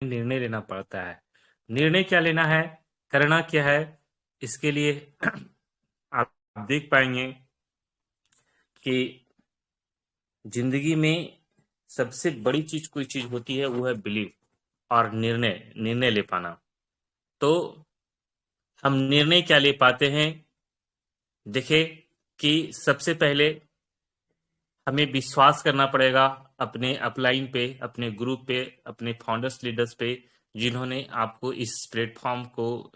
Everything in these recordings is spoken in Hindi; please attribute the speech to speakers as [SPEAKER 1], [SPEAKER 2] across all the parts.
[SPEAKER 1] निर्णय लेना पड़ता है। निर्णय क्या लेना है, करना क्या है, इसके लिए आप देख पाएंगे कि जिंदगी में सबसे बड़ी चीज कोई चीज होती है, वो है बिलीव और निर्णय निर्णय ले पाना। तो हम निर्णय क्या ले पाते हैं, देखें कि सबसे पहले हमें विश्वास करना पड़ेगा अपने अपलाइन पे, अपने ग्रुप पे, अपने फाउंडर्स लीडर्स पे, जिन्होंने आपको इस प्लेटफॉर्म को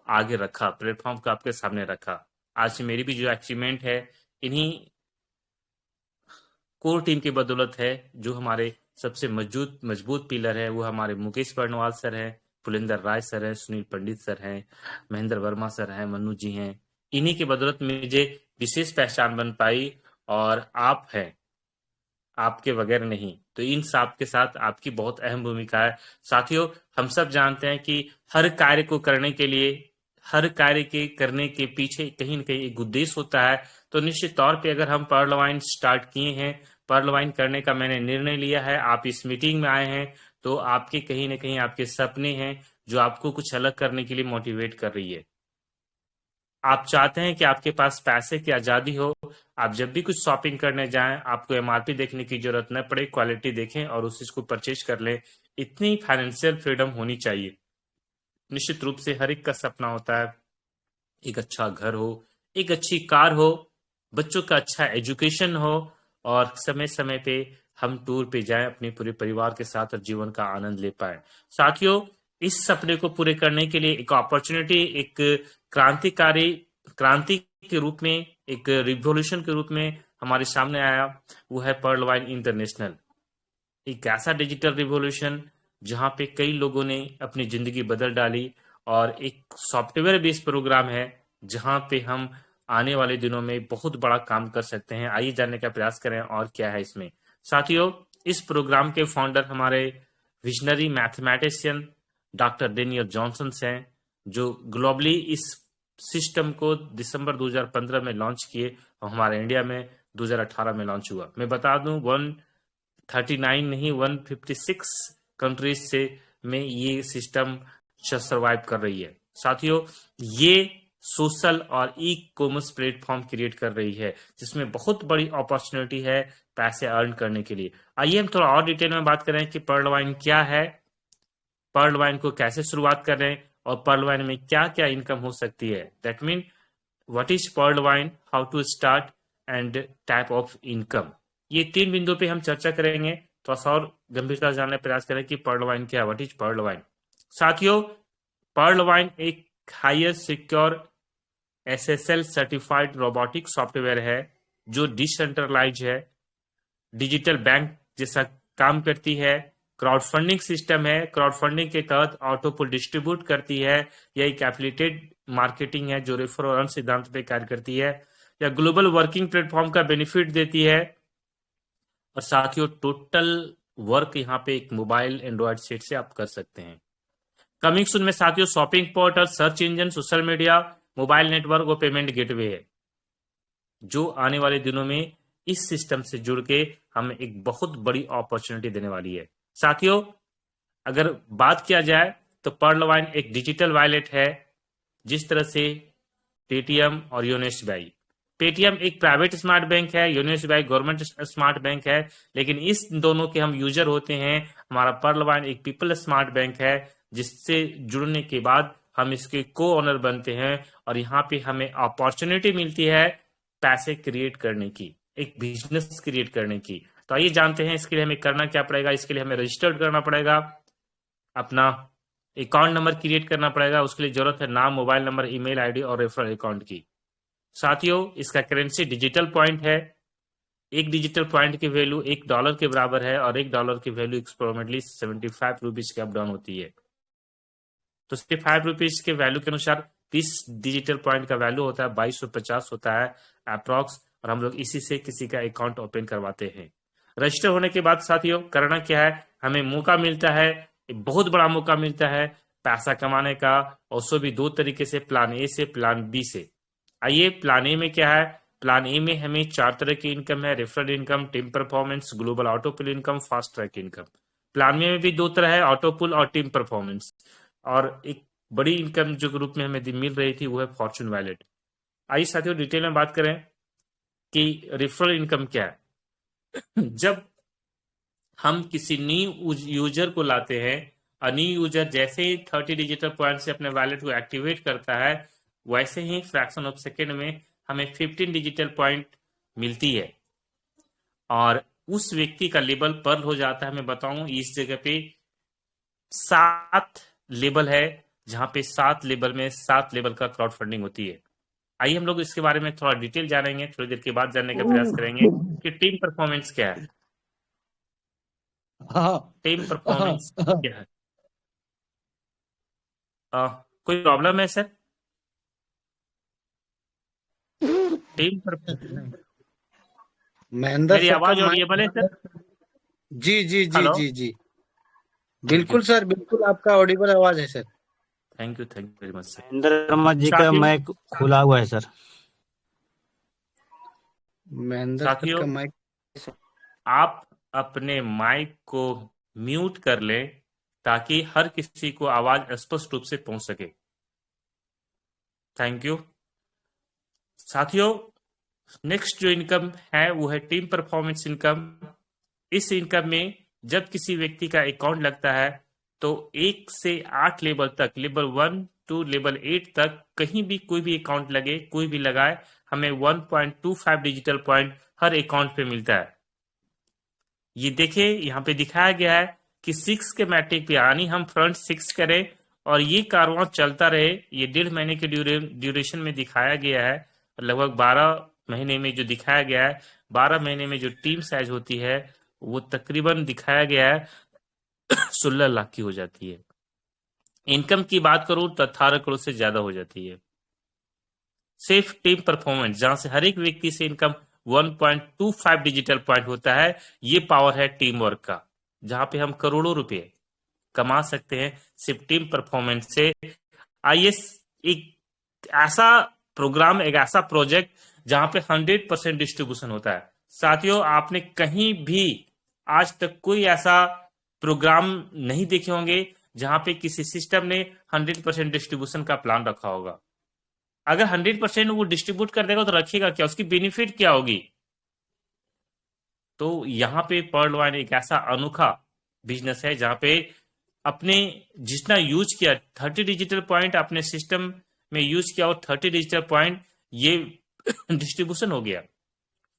[SPEAKER 1] आगे रखा, प्लेटफॉर्म को आपके सामने रखा। आज मेरी भी जो अचीवमेंट है, इन्हीं कोर टीम की बदौलत है। जो हमारे सबसे मजबूत मजबूत पिलर है, वो हमारे मुकेश बर्णवाल सर हैं, पुलिंदर राय सर हैं, सुनील पंडित सर हैं, महेंद्र वर्मा सर हैं, मनु जी हैं। इन्हीं की बदौलत मुझे विशेष पहचान बन पाई, और आप हैं, आपके बगैर नहीं। तो इन सब के साथ आपकी बहुत अहम भूमिका है। साथियों, हम सब जानते हैं कि हर कार्य को करने के लिए, हर कार्य के करने के पीछे कहीं न कहीं एक उद्देश्य होता है। तो निश्चित तौर पे अगर हम पर्ल वाइन स्टार्ट किए हैं, पर्ल वाइन करने का मैंने निर्णय लिया है, आप इस मीटिंग में आए हैं, तो आपके कहीं न कहीं आपके सपने हैं जो आपको कुछ अलग करने के लिए मोटिवेट कर रही है। आप चाहते हैं कि आपके पास पैसे की आज़ादी हो, आप जब भी कुछ शॉपिंग करने जाएं, आपको एमआरपी देखने की जरूरत न पड़े, क्वालिटी देखें और उस चीज को परचेज कर लें। इतनी फाइनेंशियल फ्रीडम होनी चाहिए। निश्चित रूप से हर एक का सपना होता है एक अच्छा घर हो, एक अच्छी कार हो, बच्चों का अच्छा एजुकेशन हो, और समय समय पे हम टूर पे जाएं अपने पूरे परिवार के साथ और जीवन का आनंद ले पाए। साथियों, इस सपने को पूरे करने के लिए एक अपॉर्चुनिटी, एक क्रांतिकारी क्रांति के रूप में, एक रिवॉल्यूशन के रूप में हमारे सामने आया। वो है पर्ल वाइन इंटरनेशनल, एक ऐसा डिजिटल रिवॉल्यूशन जहां पे कई लोगों ने अपनी जिंदगी बदल डाली, और एक सॉफ्टवेयर बेस्ड प्रोग्राम है जहां पे हम आने वाले दिनों में बहुत बड़ा काम कर सकते हैं। आइए जानने का प्रयास करें और क्या है इसमें। साथियों, इस प्रोग्राम के फाउंडर हमारे visionary mathematician doctor Daniel Johnson हैं, जो ग्लोबली इस सिस्टम को दिसंबर 2015 में लॉन्च किए, और हमारे इंडिया में 2018 में लॉन्च हुआ। मैं बता दूं, 139 नहीं, 156 कंट्रीज से में ये सिस्टम सर्वाइव कर रही है। साथियों, ये सोशल और ई कॉमर्स प्लेटफॉर्म क्रिएट कर रही है, जिसमें बहुत बड़ी अपॉर्चुनिटी है पैसे अर्न करने के लिए। आइए हम थोड़ा और डिटेल में बात करें कि पर्ल वाइन क्या है, पर्ल वाइन को कैसे शुरुआत करें, और पर्ल वाइन में क्या क्या इनकम हो सकती है। That mean what is pearl wine, how to start, and type of income. ये तीन बिंदु पे हम चर्चा करेंगे। तो और गंभीरता से जानने का प्रयास करें कि पर्ल वाइन क्या है, व्हाट इज पर्ल वाइन। साथियों, पर्ल वाइन एक higher secure SSL certified robotic software है, जो डिसेंट्रलाइज है, डिजिटल बैंक जैसा काम करती है, क्राउड फंडिंग सिस्टम है, क्राउड फंडिंग के तहत ऑटो पुल डिस्ट्रीब्यूट करती है, या एक एफिलिएटेड मार्केटिंग है जो रेफर और अर्न सिद्धांत पे कार्य करती है, या ग्लोबल वर्किंग प्लेटफॉर्म का बेनिफिट देती है। और साथियों, टोटल वर्क यहाँ पे एक मोबाइल एंड्रॉयड सेट से आप कर सकते हैं। कमिंग सून में साथियों, shopping portal, search engine, social media, mobile network और पेमेंट गेटवे है, जो आने वाले दिनों में इस सिस्टम से जुड़ के हमें एक बहुत बड़ी अपॉर्चुनिटी देने वाली है। साथियों, अगर बात किया जाए तो पर्ल वाइन एक डिजिटल वॉलेट है, जिस तरह से पेटीएम और यूनियन बैंक। पेटीएम एक प्राइवेट स्मार्ट बैंक है, union bank government smart bank है, लेकिन इस दोनों के हम यूजर होते हैं। हमारा पर्ल वाइन एक पीपल स्मार्ट बैंक है, जिससे जुड़ने के बाद हम इसके को ओनर बनते हैं, और यहाँ पे हमें अपॉर्चुनिटी मिलती है पैसे क्रिएट करने की, एक बिजनेस क्रिएट करने की। तो आइए जानते हैं इसके लिए हमें करना क्या पड़ेगा। इसके लिए हमें रजिस्टर्ड करना पड़ेगा, अपना अकाउंट नंबर क्रिएट करना पड़ेगा। उसके लिए जरूरत है नाम, मोबाइल नंबर, ईमेल आईडी और रेफरल अकाउंट की। साथियों, इसका करेंसी डिजिटल पॉइंट है। एक डिजिटल पॉइंट की वैल्यू $1 के बराबर है, और $1 की वैल्यू एक्सपेरिमेंटली 75 रुपीज की अप डाउन होती है। तो 5 रुपीज के वैल्यू के अनुसार 30 डिजिटल पॉइंट का वैल्यू होता है 2250 होता है अप्रॉक्स, और हम लोग इसी से किसी का अकाउंट ओपन करवाते हैं। रजिस्टर होने के बाद साथियों, करना क्या है, हमें मौका मिलता है, बहुत बड़ा मौका मिलता है पैसा कमाने का, और सो भी दो तरीके से, प्लान ए से, प्लान बी से। आइए, प्लान ए में क्या है। प्लान ए में हमें 4 तरह की इनकम है: referral income, team performance, global autopool income, fast track income. Plan में भी दो तरह है, ऑटो पुल और टीम परफॉर्मेंस। और एक बड़ी इनकम जो ग्रुप में हमें मिल रही थी वो है फॉर्चून वैलेट। आइए साथियों डिटेल में बात करें कि रेफरल इनकम क्या है। जब हम किसी न्यू यूजर को लाते हैं और न्यू यूजर जैसे ही 30 डिजिटल पॉइंट से अपने वैलेट को एक्टिवेट करता है, वैसे ही फ्रैक्शन ऑफ सेकेंड में हमें 15 डिजिटल पॉइंट मिलती है और उस व्यक्ति का लेबल पर्ल हो जाता है। मैं बताऊं इस जगह पे 7 लेबल है, जहां पे 7 लेबल में 7 लेवल का क्राउड फंडिंग होती है। आइए हम लोग इसके बारे में थोड़ा डिटेल जानेंगे, थोड़ी देर के बाद जानने का प्रयास करेंगे कि टीम परफॉर्मेंस क्या है।
[SPEAKER 2] हाँ
[SPEAKER 1] टीम
[SPEAKER 2] हाँ
[SPEAKER 1] परफॉर्मेंस क्या है? कोई प्रॉब्लम है सर? टीम परफॉर्मेंस,
[SPEAKER 2] महेंद्र
[SPEAKER 1] मेरी
[SPEAKER 2] सर का
[SPEAKER 1] आवाज ऑडिएबल है सर?
[SPEAKER 2] जी जी जी
[SPEAKER 1] हेलो,
[SPEAKER 2] जी जी
[SPEAKER 1] थैंक यू,
[SPEAKER 2] बिल्कुल सर, बिल्कुल आपका ऑडिबल आवाज है sir.
[SPEAKER 1] Thank you, thank you very much sir.
[SPEAKER 3] Mahendra Verma ji का
[SPEAKER 1] साथियों,
[SPEAKER 3] माइक खुला हुआ है सर।
[SPEAKER 2] महेंद्र सर
[SPEAKER 1] साथियों
[SPEAKER 2] का माइक।
[SPEAKER 1] आप अपने माइक को म्यूट कर लें ताकि हर किसी को आवाज स्पष्ट रूप से पहुंच सके। Thank you. साथियों, नेक्स्ट जो इनकम है वो है टीम परफॉर्मेंस इनकम। इस इनकम में जब किसी व्यक्ति का अकाउंट लगता है तो 1 से 8 लेवल तक, लेवल 1 टू लेवल 8 तक कहीं भी कोई भी अकाउंट लगे, कोई भी लगाए, हमें 1.25 डिजिटल पॉइंट हर अकाउंट पे मिलता है। ये देखिए यहाँ पे दिखाया गया है कि 6 के मैट्रिक पे, यानी हम फ्रंट 6 करें और ये कारवां चलता रहे। ये 1.5 महीने के ड्यूरेशन में दिखाया गया है। लगभग 12 महीने में जो दिखाया गया है, 12 महीने में जो टीम साइज होती है वो तकरीबन दिखाया गया है 16 लाख की हो जाती है। इनकम की बात करूं तो 18 करोड़ से ज्यादा हो जाती है। सिर्फ टीम परफॉर्मेंस, जहां से हर एक व्यक्ति से इनकम 1.25 डिजिटल पॉइंट होता है, ये पावर है टीम वर्क का, जहां पे हम करोड़ों रुपए कमा सकते हैं सिर्फ टीम परफॉर्मेंस से। आइए एक ऐसा प्रोग्राम, एक ऐसा प्रोजेक्ट जहां पे 100% डिस्ट्रीब्यूशन होता है। साथियों, आपने कहीं भी आज तक कोई ऐसा प्रोग्राम नहीं देखे होंगे जहां पे किसी सिस्टम ने 100% डिस्ट्रीब्यूशन का प्लान रखा होगा। अगर 100% वो डिस्ट्रीब्यूट कर देगा तो रखेगा क्या, उसकी बेनिफिट क्या होगी? तो यहाँ पे पर्ल वाइन एक ऐसा अनोखा बिजनेस है जहां पे अपने जितना यूज किया, 30 डिजिटल पॉइंट अपने सिस्टम में यूज किया और 30 डिजिटल पॉइंट ये डिस्ट्रीब्यूशन हो गया।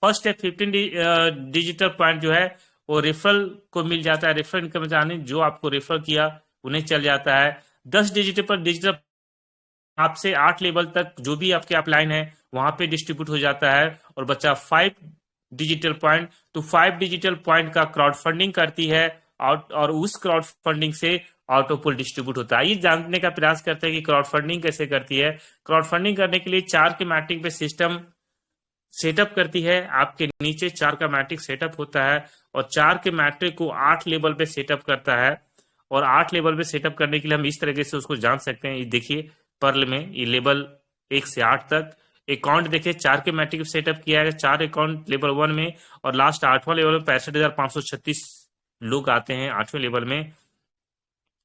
[SPEAKER 1] फर्स्ट है 15 डिजिटल पॉइंट जो है वो रेफरल को मिल जाता है। रेफरल इनकम जाने जो आपको रेफर किया उन्हें चल जाता है। 10 डिजिटल आपसे 8 लेवल तक जो भी आपके अपलाइन है वहां पे डिस्ट्रीब्यूट हो जाता है और बचा 5 डिजिटल पॉइंट। तो 5 डिजिटल पॉइंट का क्राउड फंडिंग करती है और उस क्राउड फंडिंग से ऑटोपुल डिस्ट्रीब्यूट होता है। ये जानने का प्रयास करते हैं कि क्राउड फंडिंग कैसे करती है। क्राउड फंडिंग करने के लिए 4 के मैट्रिक पे सिस्टम सेटअप करती है। आपके नीचे 4 का मैट्रिक सेटअप होता है और 4 के मैट्रिक को 8 लेवल पे सेटअप करता है। और 8 लेवल पे सेटअप करने के लिए हम इस तरीके से उसको जान सकते हैं। ये देखिए पर्ल में ये लेवल 1 से 8 तक अकाउंट देखिए 4 के मैट्रिक सेटअप किया है, 4 अकाउंट लेवल 1 में और लास्ट 8वां लेवल में 65,536 लोग आते हैं 8वें लेवल में।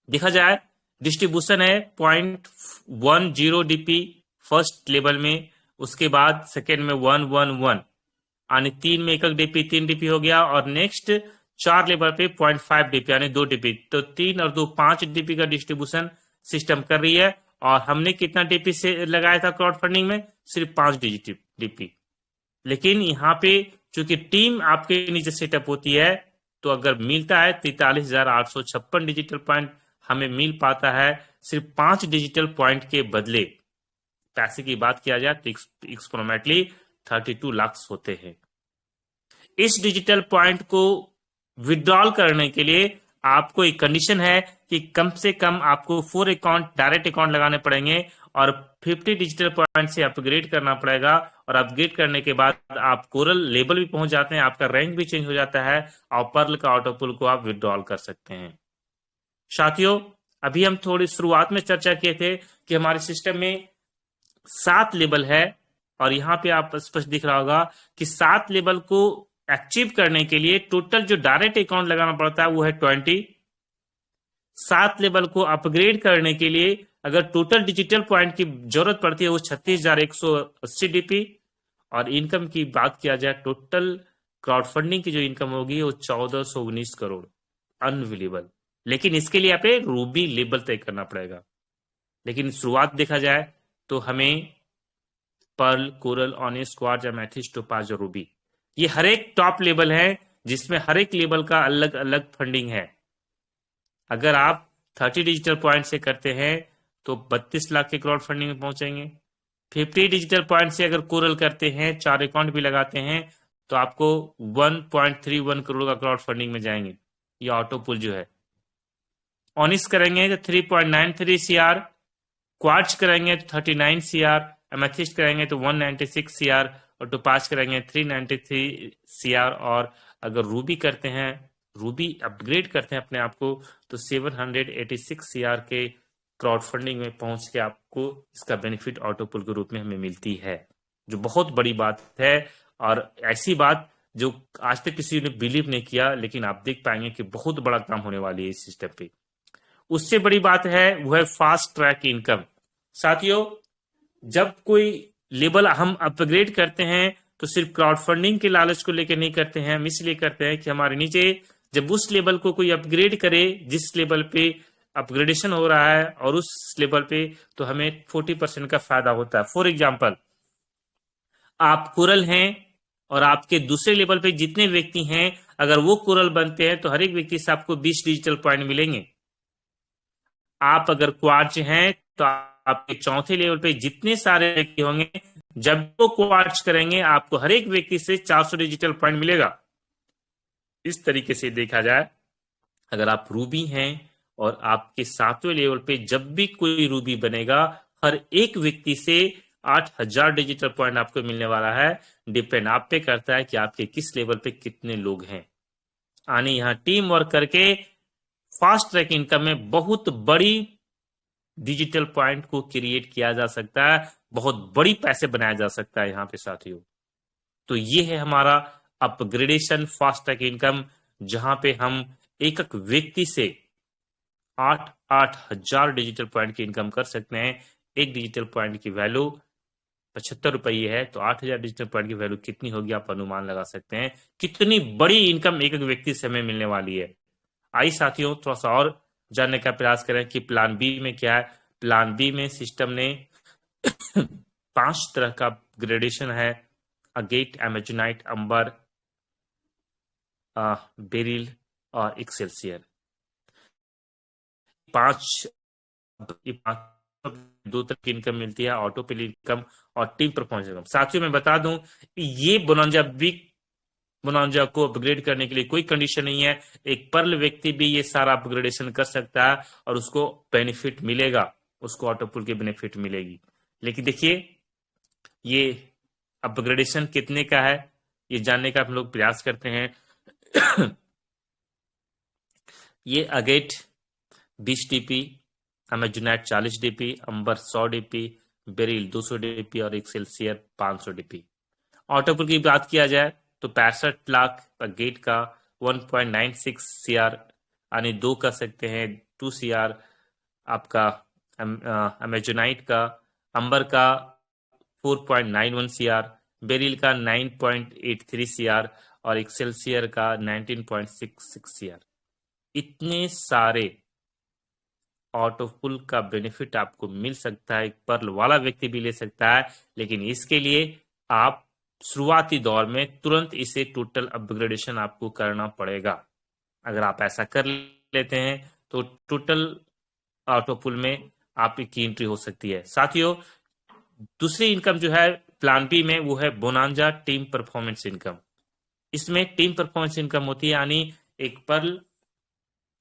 [SPEAKER 1] देखा जाए डिस्ट्रीब्यूशन है 0.10 डीपी फर्स्ट लेवल में, उसके बाद सेकेंड में 111 यानी 3 में 1 डीपी 3 डीपी हो गया और नेक्स्ट 4 लेवल पे 0.5 डीपी यानी 2 डीपी। तो 3 और 2 5 डीपी का डिस्ट्रीब्यूशन सिस्टम कर रही है। और हमने कितना डीपी से लगाया था क्राउड फंडिंग में? सिर्फ 5 डिजिट डीपी। लेकिन यहाँ पे चूंकि टीम आपके नीचे सेटअप होती है तो अगर मिलता है 43,856 डिजिटल पॉइंट हमें मिल पाता है सिर्फ 5 डिजिटल पॉइंट के बदले। पैसे की बात किया जाए तो एक्सपोनेंटली 32 लाख होते हैं। इस डिजिटल पॉइंट को विड्रॉल करने के लिए आपको एक कंडीशन है कि कम से कम आपको 4 अकाउंट डायरेक्ट अकाउंट लगाने पड़ेंगे और 50 डिजिटल पॉइंट से अपग्रेड करना पड़ेगा। और अपग्रेड करने के बाद आप कोरल लेवल भी पहुंच जाते हैं, आपका रैंक भी चेंज हो जाता है और पर्ल का ऑटोपुल को आप विड्रॉल कर सकते हैं। साथियों, अभी हम थोड़ी शुरुआत में चर्चा किए थे कि हमारे सिस्टम में 7 लेवल है और यहाँ पे आप स्पष्ट दिख रहा होगा कि 7 लेवल को अचीव करने के लिए टोटल जो डायरेक्ट अकाउंट लगाना पड़ता है वो है 20। 7 लेवल को अपग्रेड करने के लिए अगर टोटल डिजिटल पॉइंट की जरूरत पड़ती है वो 36,180 डीपी, और इनकम की बात किया जाए टोटल क्राउड फंडिंग की जो इनकम होगी वो 1419 करोड़। अनबिलीवेबल। लेकिन इसके लिए आपको रूबी लेवल तय करना पड़ेगा। लेकिन शुरुआत देखा जाए तो हमें pearl, coral, honest, quartz, amethyst, topaz और रूबी, ये हर एक टॉप लेवल है जिसमें हर एक लेवल का अलग अलग फंडिंग है। अगर आप 30 डिजिटल पॉइंट से करते हैं तो 32 लाख के क्राउड फंडिंग में पहुंचेंगे। 50 डिजिटल पॉइंट से अगर कोरल करते हैं, 4 अकाउंट भी लगाते हैं, तो आपको 1.31 करोड़ का क्राउड फंडिंग में जाएंगे। ये ऑटो पुल जो है। ऑनिस करेंगे तो 3.93 सीआर, क्वार्ट्ज करेंगे तो 39 सीआर, एमेथिस्ट करेंगे तो 196 सीआर, और टोपाज करेंगे 393 सीआर, और अगर रूबी करते हैं, रूबी अपग्रेड करते हैं अपने आप को, तो 786 सीआर के क्राउड फंडिंग में पहुंच के आपको इसका बेनिफिट ऑटो पुल के रूप में हमें मिलती है, जो बहुत बड़ी बात है। और ऐसी बात जो आज तक किसी ने बिलीव नहीं किया, लेकिन आप देख पाएंगे कि बहुत बड़ा काम होने वाली है इस सिस्टम पे। उससे बड़ी बात है वो है फास्ट ट्रैक इनकम। साथियों, जब कोई लेवल हम अपग्रेड करते हैं तो सिर्फ क्राउड फंडिंग के लालच को लेकर नहीं करते हैं, हम इसलिए करते हैं कि हमारे नीचे जब उस लेवल को कोई अपग्रेड करे जिस लेवल पे अपग्रेडेशन हो रहा है और उस लेवल पे, तो हमें 40% का फायदा होता है। फॉर एग्जाम्पल, आप कोरल हैं और आपके दूसरे लेवल पे जितने व्यक्ति हैं, अगर वो कोरल बनते हैं तो हर एक व्यक्ति से आपको 20 डिजिटल पॉइंट मिलेंगे। आप अगर क्वार्ट्ज हैं तो आपके चौथे लेवल पे जितने सारे व्यक्ति होंगे, जब वो क्वार्ट्ज करेंगे आपको हर एक व्यक्ति से 400 डिजिटल पॉइंट मिलेगा। इस तरीके से देखा जाए, अगर आप रूबी हैं और आपके 7वें लेवल पे जब भी कोई रूबी बनेगा, हर एक व्यक्ति से 8000 डिजिटल पॉइंट आपको मिलने वाला है। डिपेंड आप पे करता है कि आपके किस लेवल पे कितने लोग हैं। यानी यहाँ टीम वर्क करके फास्ट ट्रैक इनकम में बहुत बड़ी डिजिटल पॉइंट को क्रिएट किया जा सकता है, बहुत बड़ी पैसे बनाया जा सकता है यहाँ पे साथियों। तो ये है हमारा अपग्रेडेशन फास्ट ट्रैक इनकम, जहां पे हम एक एक व्यक्ति से 8-8 हजार डिजिटल पॉइंट की इनकम कर सकते हैं। एक डिजिटल पॉइंट की वैल्यू 75 रुपये है, तो 8000 डिजिटल पॉइंट की वैल्यू कितनी होगी आप अनुमान लगा सकते हैं। कितनी बड़ी इनकम एक एक व्यक्ति से हमें मिलने वाली है। आई साथियों, थोड़ा सा और जानने का प्रयास करें कि प्लान बी में क्या है। प्लान बी में सिस्टम ने 5 तरह का ग्रेडेशन है: अगेट, एमेजोनाइट, अंबर, बेरिल और एक्सेलसियर। 5 दो तरह की इनकम मिलती है: ऑटो पे इनकम और टीम परफॉर्मेंस इनकम। साथियों मैं बता दूं, ये बोनांजा को अपग्रेड करने के लिए कोई कंडीशन नहीं है। एक पर्ल व्यक्ति भी ये सारा अपग्रेडेशन कर सकता है और उसको बेनिफिट मिलेगा, उसको ऑटो पुल की बेनिफिट मिलेगी। लेकिन देखिए, ये अपग्रेडेशन कितने का है ये जानने का हम लोग प्रयास करते हैं। ये अगेट 20 डीपी, एमेजोनाइट 40 डीपी, अंबर 100 डीपी, बेरिल 200 डीपी और एक्सेलसियर 500 डीपी। ऑटो पुल की बात किया जाए तो 65 लाख गेट का 1.96 सीआर, यानी 2 कर सकते हैं 2 सीआर आपका अमेजोनाइट का, अंबर का 4.91 सीआर, बेरिल का 9.83 सीआर और एक्सेलसियर का 19.66 सीआर। इतने सारे ऑटो पुल का बेनिफिट आपको मिल सकता है, एक पर्ल वाला व्यक्ति भी ले सकता है। लेकिन इसके लिए आप शुरुआती दौर में तुरंत इसे टोटल अपग्रेडेशन आपको करना पड़ेगा। अगर आप ऐसा कर लेते हैं तो टोटल ऑटो पुल में आपकी एंट्री हो सकती है। साथियों, दूसरी इनकम जो है प्लान बी में, वो है बोनांजा टीम परफॉर्मेंस इनकम। इसमें टीम परफॉर्मेंस इनकम होती है, यानी एक पर्ल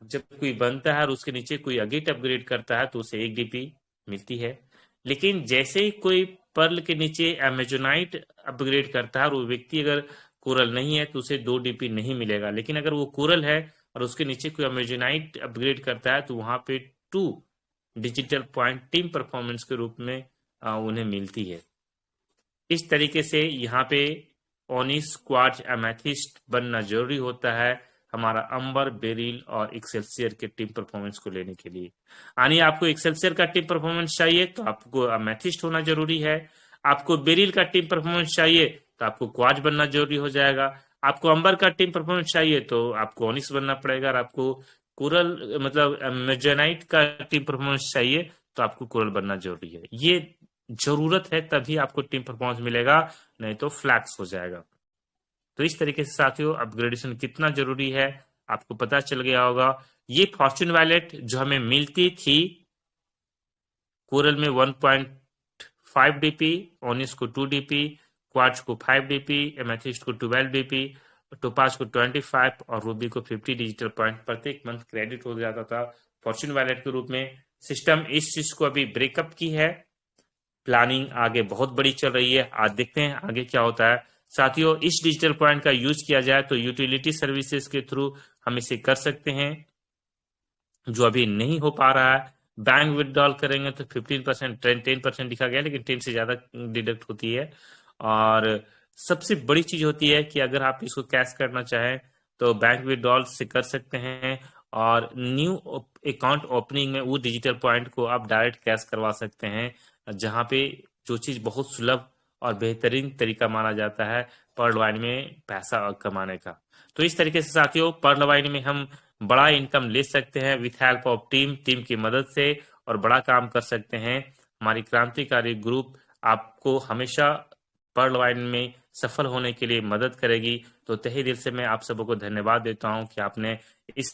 [SPEAKER 1] जब कोई बनता है और उसके नीचे कोई अगेट अपग्रेड करता है तो उसे 1 डीपी मिलती है। लेकिन जैसे ही कोई पर्ल के नीचे एमेजोनाइट अपग्रेड करता है और वो व्यक्ति अगर कोरल नहीं है तो उसे 2 डीपी नहीं मिलेगा। लेकिन अगर वो कोरल है और उसके नीचे कोई एमेजोनाइट अपग्रेड करता है तो वहां पे 2 डिजिटल पॉइंट टीम परफॉर्मेंस के रूप में उन्हें मिलती है। इस तरीके से यहाँ पे ऑनिस, क्वार्ट्ज, एमेथिस्ट बनना जरूरी होता है हमारा अंबर, बेरिल और एक्सेलसियर के टीम परफॉर्मेंस को लेने के लिए। यानी आपको एक्सेलसियर का टीम परफॉर्मेंस चाहिए तो आपको अमेथिस्ट होना जरूरी है, आपको बेरिल का टीम परफॉर्मेंस चाहिए तो आपको क्वार्ट्ज बनना जरूरी हो जाएगा, आपको अंबर का टीम परफॉर्मेंस चाहिए तो आपको ओनिक्स बनना पड़ेगा, और आपको कोरल मतलब मेजोनाइट का टीम परफॉर्मेंस चाहिए तो आपको कोरल बनना जरूरी है। ये जरूरत है तभी आपको टीम परफॉर्मेंस मिलेगा, नहीं तो फ्लैक्स हो जाएगा। तो इस तरीके से साथियों अपग्रेडेशन कितना जरूरी है आपको पता चल गया होगा। ये फॉर्च्यून वैलेट जो हमें मिलती थी कोरल में 1.5 डीपी, ओनिस को 2 डीपी, क्वार्ट्ज को 5 डीपी, एमेथिस्ट को 12 डीपी, टोपाज को 25 और रूबी को 50 डिजिटल पॉइंट प्रत्येक मंथ क्रेडिट हो जाता था फॉर्च्यून वैलेट के रूप में। सिस्टम इस चीज को अभी ब्रेकअप की है, प्लानिंग आगे बहुत बड़ी चल रही है, आज देखते हैं आगे क्या होता है। साथियों इस डिजिटल पॉइंट का यूज किया जाए तो यूटिलिटी सर्विसेज के थ्रू हम इसे कर सकते हैं, जो अभी नहीं हो पा रहा है। बैंक विड्रॉल करेंगे तो 15%, 10% लिखा गया, लेकिन 10 से ज्यादा डिडक्ट होती है। और सबसे बड़ी चीज होती है कि अगर आप इसको कैश करना चाहें तो बैंक विड्रॉल से कर सकते हैं, और न्यू अकाउंट ओपनिंग में वो डिजिटल पॉइंट को आप डायरेक्ट कैश करवा सकते हैं, जहां पे जो चीज बहुत सुलभ और बेहतरीन तरीका माना जाता है पर्ल वाइन में पैसा कमाने का। तो इस तरीके से साथियों पर्ल वाइन में हम बड़ा इनकम ले सकते हैं विथ हेल्प ऑफ टीम की मदद से, और बड़ा काम कर सकते हैं। हमारी क्रांतिकारी ग्रुप आपको हमेशा पर्ल वाइन में सफल होने के लिए मदद करेगी। तो तहे दिल से मैं आप सबको धन्यवाद देता हूं कि आपने इस